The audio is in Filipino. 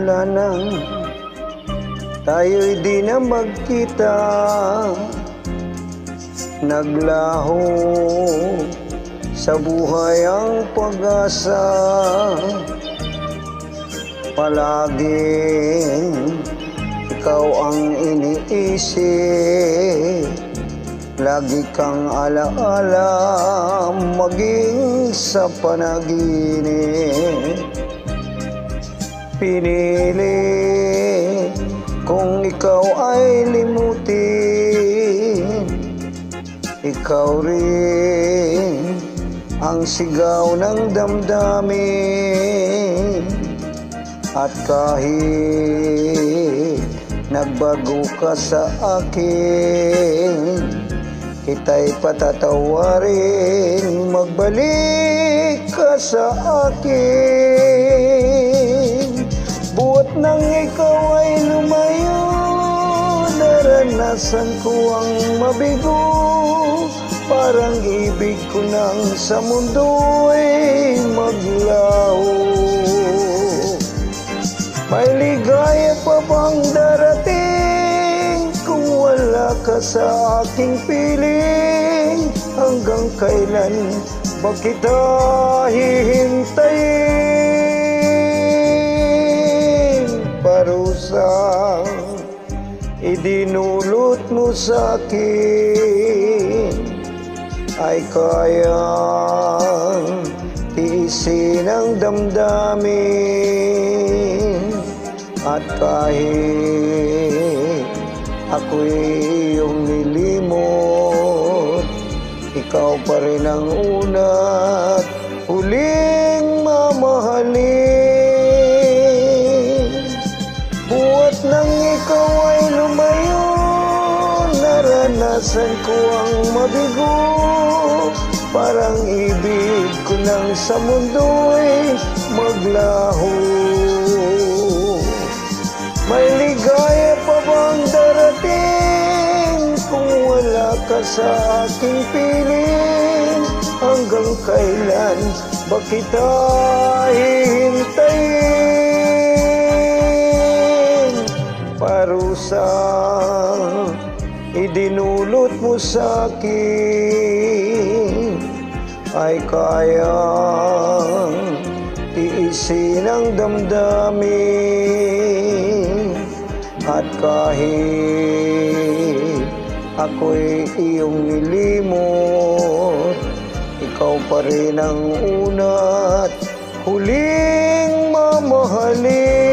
mula nang tayo'y di na magkita. Naglaho sa buhay ang pag-asa, palaging ikaw ang iniisip, lagi kang alaala maging sa panaginip. Pinili kung ikaw ay limutin, ikaw rin ang sigaw ng damdamin. At kahit nagbago ka sa akin, kita'y patatawarin, magbalik ka sa akin. Buot nang ikaw ay lumayo, naranasan ko ang mabigo. Parang ibig ko nang sa mundo'y maglaho. May ligaya pa bang darating kung wala ka sa aking piling? Hanggang kailan ba kita hihintayin? Parusang idinulot mo sa akin ay kayang tiisin ang damdamin. At kahit ako'y iyong nilimot, ikaw pa rin ang una't huling mamahalin. Buhat nang ikaw ay lumayo, naranasan ko ang mabigo. Parang ibig ko nang sa mundo'y maglaho. May ligaya pa bang darating kung wala ka sa aking piling? Hanggang kailan ba kita hihintayin? Parusang idinulot mo sa akin ay kayang tiisin ang damdamin. At kahit ako'y iyong nilimot, ikaw pa rin ang una't huling mamahalin.